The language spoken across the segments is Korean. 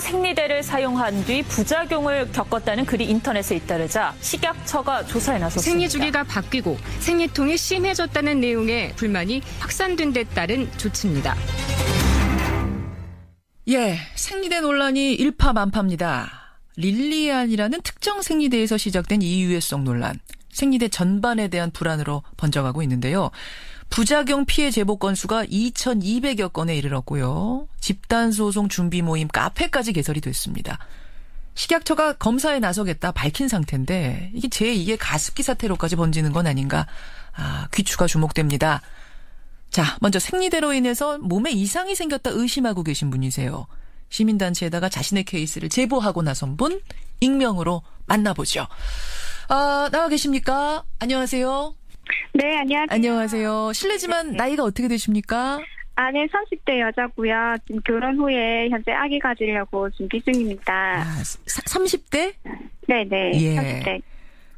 생리대를 사용한 뒤 부작용을 겪었다는 글이 인터넷에 잇따르자 식약처가 조사에 나섰습니다. 생리 주기가 바뀌고 생리통이 심해졌다는 내용의 불만이 확산된 데 따른 조치입니다. 예, 생리대 논란이 일파만파입니다. 릴리안이라는 특정 생리대에서 시작된 이유해성 논란. 생리대 전반에 대한 불안으로 번져가고 있는데요. 부작용 피해 제보 건수가 2,200여 건에 이르렀고요. 집단소송 준비 모임 카페까지 개설이 됐습니다. 식약처가 검사에 나서겠다 밝힌 상태인데 이게 제2의 가습기 사태로까지 번지는 건 아닌가. 귀추가 주목됩니다. 자, 먼저 생리대로 인해서 몸에 이상이 생겼다 의심하고 계신 분이세요. 시민단체에다가 자신의 케이스를 제보하고 나선 분 익명으로 만나보죠. 나와 계십니까? 안녕하세요. 네, 안녕하세요. 안녕하세요. 실례지만 나이가 어떻게 되십니까? 네, 30대 여자고요. 지금 결혼 후에 현재 아기 가지려고 준비 중입니다. 30대? 네네, 예. 30대.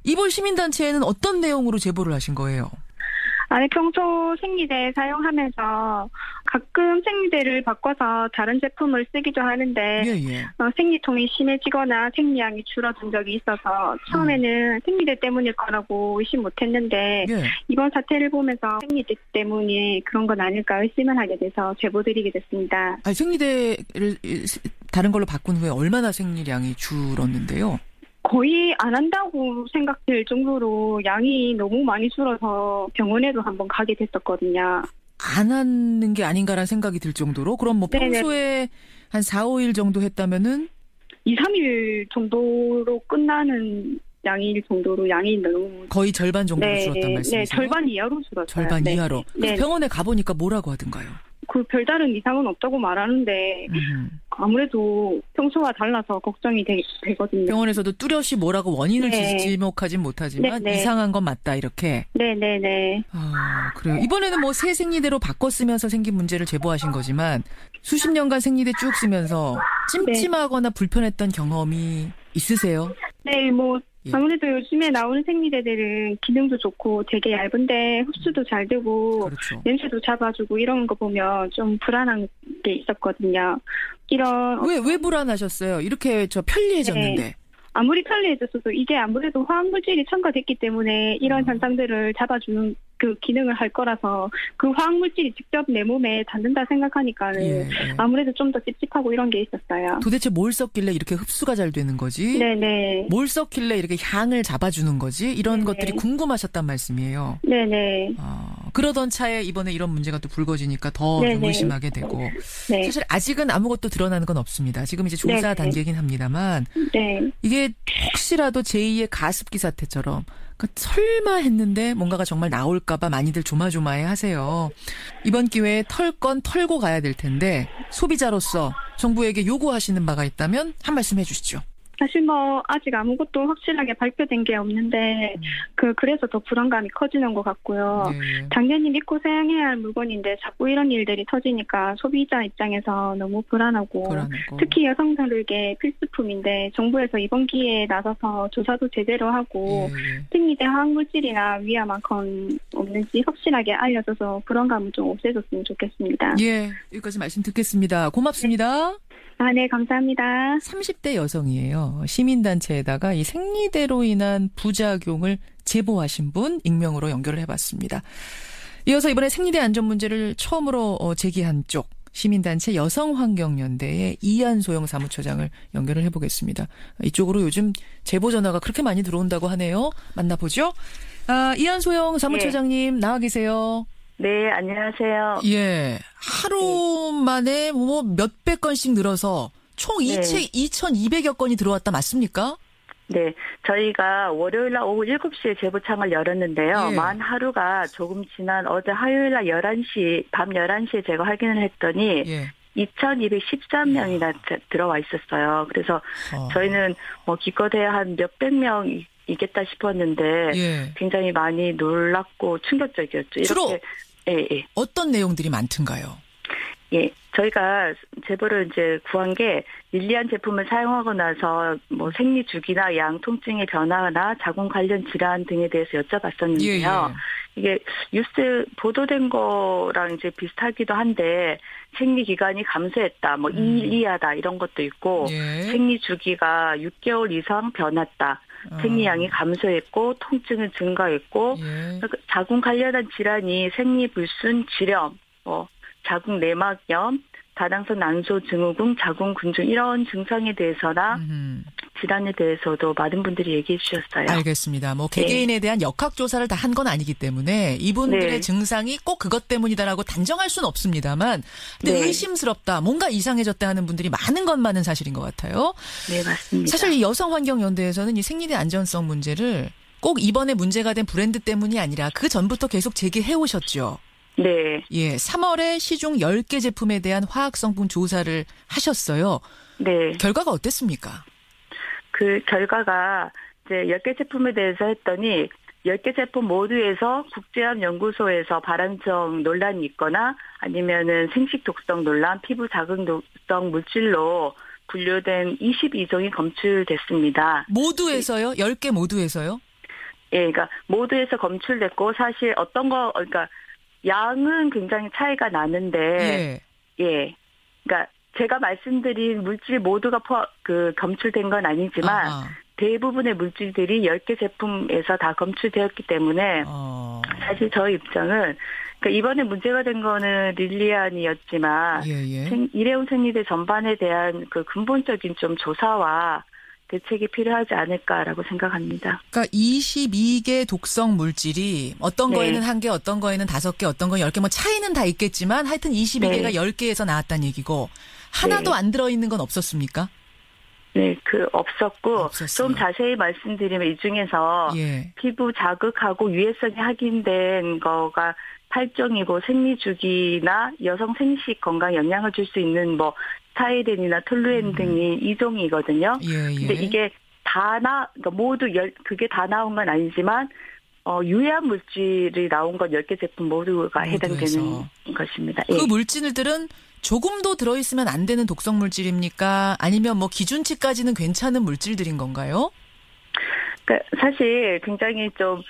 이번 시민단체에는 어떤 내용으로 제보를 하신 거예요? 네, 평소 생리대 사용하면서 가끔 생리대를 바꿔서 다른 제품을 쓰기도 하는데 예. 생리통이 심해지거나 생리량이 줄어든 적이 있어서 처음에는 생리대 때문일 거라고 의심 못했는데 예. 이번 사태를 보면서 생리대 때문에 그런 건 아닐까 의심을 하게 돼서 제보드리게 됐습니다. 아니, 생리대를 다른 걸로 바꾼 후에 얼마나 생리량이 줄었는데요? 거의 안 한다고 생각될 정도로 양이 너무 많이 줄어서 병원에도 한번 가게 됐었거든요. 안 하는 게 아닌가라는 생각이 들 정도로? 그럼 뭐 평소에 한 4, 5일 정도 했다면은? 2, 3일 정도로 끝나는 양일 정도로 양이 너무. 거의 절반 정도로 줄었단 말씀이세요? 네, 절반 이하로 줄었어요. 절반 이하로. 그래서 병원에 가보니까 뭐라고 하던가요? 그 별다른 이상은 없다고 말하는데 아무래도 평소와 달라서 걱정이 되거든요. 병원에서도 뚜렷이 뭐라고 원인을 지목하진 못하지만 이상한 건 맞다 이렇게. 네네네. 그래요. 이번에는 뭐 새 생리대로 바꿔 쓰면서 생긴 문제를 제보하신 거지만 수십 년간 생리대 쭉 쓰면서 찜찜하거나 불편했던 경험이 있으세요? 네, 아무래도 요즘에 나오는 생리대들은 기능도 좋고 되게 얇은데 흡수도 잘 되고 그렇죠. 냄새도 잡아주고 이런 거 보면 좀 불안한 게 있었거든요. 왜 불안하셨어요? 이렇게 편리해졌는데. 네. 아무리 편리해졌어도 이게 아무래도 화학물질이 첨가됐기 때문에 이런 현상들을 잡아주는 그 기능을 할 거라서 그 화학물질이 직접 내 몸에 닿는다 생각하니까는 아무래도 좀 더 찝찝하고 이런 게 있었어요. 도대체 뭘 썼길래 이렇게 흡수가 잘 되는 거지? 네네. 뭘 썼길래 이렇게 향을 잡아주는 거지? 이런 것들이 궁금하셨단 말씀이에요. 네네. 그러던 차에 이번에 이런 문제가 또 불거지니까 더 좀 의심하게 되고. 사실 아직은 아무것도 드러나는 건 없습니다. 지금 이제 조사 단계이긴 합니다만. 이게 혹시라도 제2의 가습기 사태처럼 설마 했는데 뭔가가 정말 나올까봐 많이들 조마조마해 하세요. 이번 기회에 털 건 털고 가야 될 텐데 소비자로서 정부에게 요구하시는 바가 있다면 한 말씀 해주시죠. 사실 아직 아무것도 확실하게 발표된 게 없는데 그래서 더 불안감이 커지는 것 같고요. 당연히 믿고 사용해야 할 물건인데 자꾸 이런 일들이 터지니까 소비자 입장에서 너무 불안하고. 특히 여성들에게 필수품인데 정부에서 이번 기회에 나서서 조사도 제대로 하고 생리대 화학물질이나 위험한 건 없는지 확실하게 알려줘서 불안감을 좀 없애줬으면 좋겠습니다. 여기까지 말씀 듣겠습니다. 고맙습니다. 네, 감사합니다. 30대 여성이에요. 시민단체에다가 이 생리대로 인한 부작용을 제보하신 분 익명으로 연결을 해봤습니다. 이어서 이번에 생리대 안전 문제를 처음으로 제기한 쪽 시민단체 여성환경연대의 이한소영 사무처장을 연결을 해보겠습니다. 이쪽으로 요즘 제보 전화가 그렇게 많이 들어온다고 하네요. 만나보죠. 이한소영 사무처장님 나와 계세요. 네, 안녕하세요. 하루 만에 몇백 건씩 늘어서 총 2,200여 건이 들어왔다 맞습니까? 네, 저희가 월요일 날 오후 7시에 제보창을 열었는데요. 만 하루가 조금 지난 어제 화요일 날 밤 11시에 제가 확인을 했더니 2,213명이나 들어와 있었어요. 그래서 저희는 기껏해야 한 몇백 명 이겠다 싶었는데 굉장히 많이 놀랍고 충격적이었죠. 주로 어떤 내용들이 많던가요? 저희가 제보를 이제 구한 게 릴리안 제품을 사용하고 나서 생리 주기나 양 통증의 변화나 자궁 관련 질환 등에 대해서 여쭤봤었는데요. 이게 뉴스 보도된 거랑 이제 비슷하기도 한데 생리 기간이 감소했다, 뭐 이리하다 이런 것도 있고 예. 생리 주기가 6개월 이상 변했다. 생리량이 감소했고 통증은 증가했고 예. 자궁 관련한 질환이 생리불순, 지렴, 자궁 내막염, 다당성 난소 증후군, 자궁근종 이런 증상에 대해서나 질환에 대해서도 많은 분들이 얘기해 주셨어요. 알겠습니다. 뭐 개개인에 대한 역학조사를 다 한 건 아니기 때문에 이분들의 네. 증상이 꼭 그것 때문이다라고 단정할 수는 없습니다만 근데 네. 의심스럽다, 뭔가 이상해졌다 하는 분들이 많은 것만은 사실인 것 같아요. 네, 맞습니다. 사실 이 여성환경연대에서는 이 생리대 안전성 문제를 꼭 이번에 문제가 된 브랜드 때문이 아니라 그 전부터 계속 제기해 오셨죠. 네. 예, 3월에 시중 10개 제품에 대한 화학성분 조사를 하셨어요. 네. 결과가 어땠습니까? 그 결과가 이제 10개 제품에 대해서 했더니 10개 제품 모두에서 국제암연구소에서 발암성 논란이 있거나 아니면은 생식 독성 논란, 피부 자극 독성 물질로 분류된 22종이 검출됐습니다. 모두에서요? 10개 모두에서요? 예, 그러니까 모두에서 검출됐고 사실 그러니까 양은 굉장히 차이가 나는데 예. 그러니까 제가 말씀드린 물질 모두가 검출된 건 아니지만 아하. 대부분의 물질들이 10개 제품에서 다 검출되었기 때문에 사실 저희 입장은 그러니까 이번에 문제가 된 거는 릴리안이었지만 일회용 생리대 전반에 대한 그 근본적인 좀 조사와 대책이 필요하지 않을까라고 생각합니다. 그러니까 22개 독성 물질이 어떤 네. 거에는 1개, 어떤 거에는 5개, 어떤 거는 10개, 뭐 차이는 다 있겠지만 하여튼 22개가 네. 10개에서 나왔다는 얘기고 하나도 네. 안 들어있는 건 없었습니까? 네, 없었고 없었어요. 좀 자세히 말씀드리면 이 중에서 예. 피부 자극하고 유해성이 확인된 거가 8종이고 생리 주기나 여성 생식 건강 영향을 줄 수 있는 뭐 스타이렌이나 톨루엔 등이 2종이거든요. 예, 예. 근데 이게 그러니까 모두 그게 다 나온 건 아니지만 유해한 물질이 나온 건 10개 제품 모두가 해당되는 것입니다. 그 예. 물질들은 조금도 들어있으면 안 되는 독성 물질입니까? 아니면 뭐 기준치까지는 괜찮은 물질들인 건가요? 그러니까 사실 굉장히 좀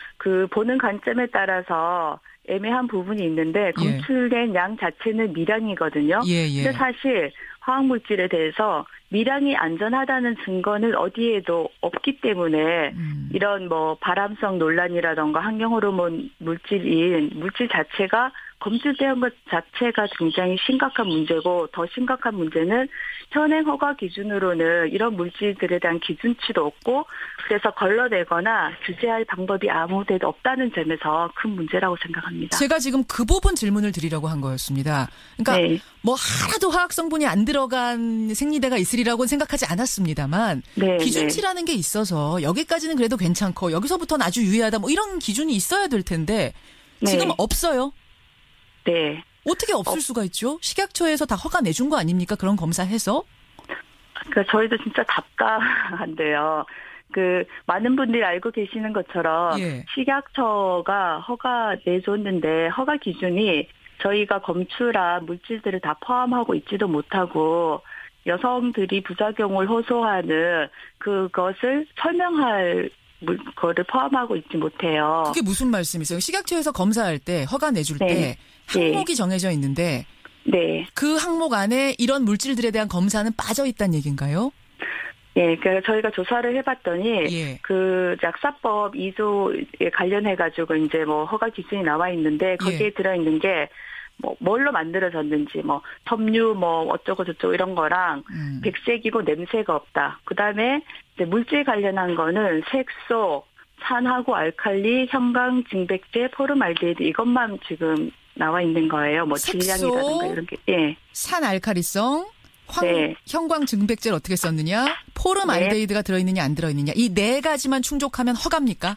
보는 관점에 따라서 애매한 부분이 있는데 검출된 양 자체는 미량이거든요. 예. 근데 사실 화학물질에 대해서 미량이 안전하다는 증거는 어디에도 없기 때문에 이런 뭐 발암성 논란이라던가 환경호르몬 물질 자체가 검출된 것 자체가 굉장히 심각한 문제고 더 심각한 문제는 현행 허가 기준으로는 이런 물질들에 대한 기준치도 없고 그래서 걸러내거나 규제할 방법이 아무 데도 없다는 점에서 큰 문제라고 생각합니다. 제가 지금 그 부분 질문을 드리려고 한 거였습니다. 그러니까 네. 뭐 하나도 화학 성분이 안 들어간 생리대가 있으리라고는 생각하지 않았습니다만 네, 기준치라는 게 있어서 여기까지는 그래도 괜찮고 여기서부터는 아주 유해하다 뭐 이런 기준이 있어야 될 텐데 지금 네. 없어요. 네. 어떻게 없을 수가 있죠? 식약처에서 다 허가 내준 거 아닙니까? 그런 검사해서? 그러니까 저희도 진짜 답답한데요. 많은 분들이 알고 계시는 것처럼 식약처가 허가 내줬는데 허가 기준이 저희가 검출한 물질들을 다 포함하고 있지도 못하고 여성들이 부작용을 호소하는 그것을 설명할 거를 포함하고 있지 못해요. 그게 무슨 말씀이세요? 식약처에서 검사할 때 허가 내줄 때 항목이 정해져 있는데 그 항목 안에 이런 물질들에 대한 검사는 빠져 있다는 얘기인가요? 예, 그러니까 저희가 조사를 해봤더니 약사법 2조에 관련해가지고 이제 뭐 허가 기준이 나와 있는데 거기에 들어있는 게 뭐 뭘로 만들어졌는지 뭐 섬유 뭐 어쩌고 저쩌고 이런 거랑 백색이고 냄새가 없다. 그다음에 이제 물질 관련한 거는 색소, 산화구 알칼리, 형광 증백제, 포름알데히드 이것만 지금 나와 있는 거예요. 뭐 질량이라든가 이런 게. 산알칼리성, 형광 증백제를 어떻게 썼느냐, 포름알데히드가 들어있느냐 안 들어있느냐 이 4가지만 충족하면 허가입니까?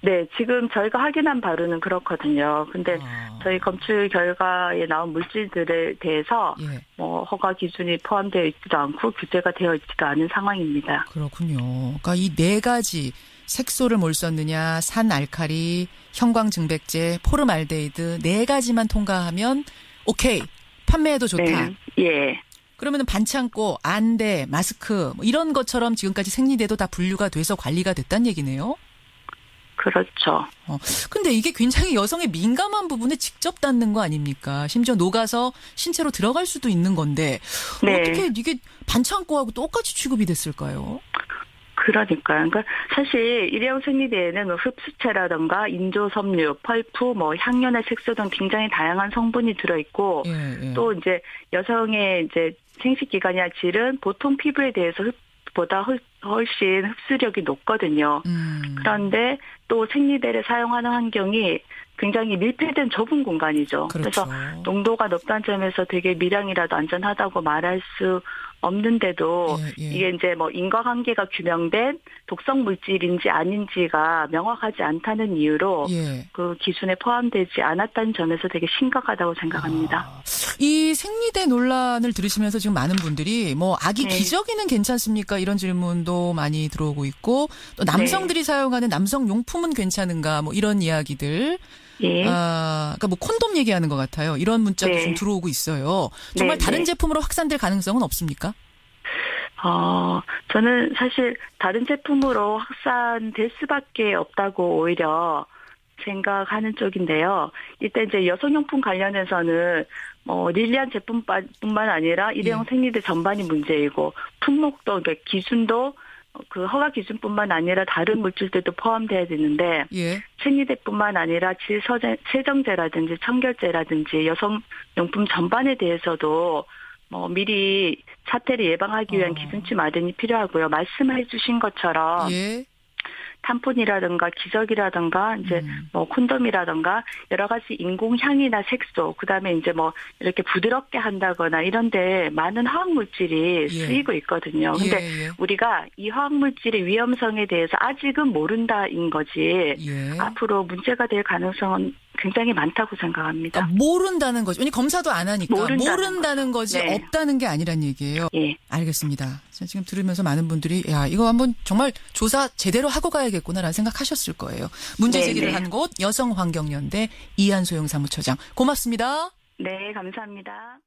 네, 지금 저희가 확인한 바로는 그렇거든요. 근데 저희 검출 결과에 나온 물질들에 대해서 뭐 허가 기준이 포함되어 있지도 않고 규제가 되어 있지도 않은 상황입니다. 그렇군요. 그러니까 이 4가지 색소를 뭘 썼느냐, 산알칼리, 형광 증백제, 포름알데히드 4가지만 통과하면 오케이 판매해도 좋다. 네. 그러면은 반창고, 안대, 마스크 뭐 이런 것처럼 지금까지 생리대도 다 분류가 돼서 관리가 됐다는 얘기네요. 그렇죠. 근데 이게 굉장히 여성의 민감한 부분에 직접 닿는 거 아닙니까? 심지어 녹아서 신체로 들어갈 수도 있는 건데 네. 어떻게 이게 반창고하고 똑같이 취급이 됐을까요? 그러니까요. 그러니까 사실 일회용 생리대에는 흡수체라든가 인조섬유, 펄프, 향료나 색소 등 굉장히 다양한 성분이 들어있고 또 이제 여성의 이제 생식기관이나 질은 보통 피부에 대해서 보다 훨씬 흡수력이 높거든요. 그런데 또 생리대를 사용하는 환경이 굉장히 밀폐된 좁은 공간이죠. 그렇죠. 그래서 농도가 높다는 점에서 되게 미량이라도 안전하다고 말할 수 없는데도 이게 이제 인과관계가 규명된 독성 물질인지 아닌지가 명확하지 않다는 이유로 그 기준에 포함되지 않았다는 점에서 되게 심각하다고 생각합니다. 이 생리대 논란을 들으시면서 지금 많은 분들이 아기 기저귀는 괜찮습니까? 이런 질문도 많이 들어오고 있고 또 남성들이 사용하는 남성 용품은 괜찮은가? 이런 이야기들. 그러니까 콘돔 얘기하는 것 같아요. 이런 문자도 좀 들어오고 있어요. 정말 다른 제품으로 확산될 가능성은 없습니까? 저는 사실 다른 제품으로 확산될 수밖에 없다고 오히려 생각하는 쪽인데요. 일단 이제 여성용품 관련해서는 릴리안 제품뿐만 아니라 일회용 생리대 전반이 문제이고 품목도 기준도 그 허가 기준뿐만 아니라 다른 물질들도 포함돼야 되는데 생리대뿐만 아니라 세정제라든지 청결제라든지 여성용품 전반에 대해서도 미리 사태를 예방하기 위한 기준치 마련이 필요하고요. 말씀해 주신 것처럼 탐폰이라든가 기저귀라든가 이제 콘돔이라든가 여러 가지 인공향이나 색소 그다음에 이제 이렇게 부드럽게 한다거나 이런데 많은 화학 물질이 쓰이고 있거든요. 근데 우리가 이 화학 물질의 위험성에 대해서 아직은 모른다인 거지. 앞으로 문제가 될 가능성은 굉장히 많다고 생각합니다. 그러니까 모른다는 거죠. 왜냐면 검사도 안 하니까 모른다는 거지 없다는 게 아니란 얘기예요. 알겠습니다. 지금 들으면서 많은 분들이 이거 한번 정말 조사 제대로 하고 가야겠구나라는 생각하셨을 거예요. 문제 제기를 한 곳 여성환경연대 이한소영 사무처장 고맙습니다. 네, 감사합니다.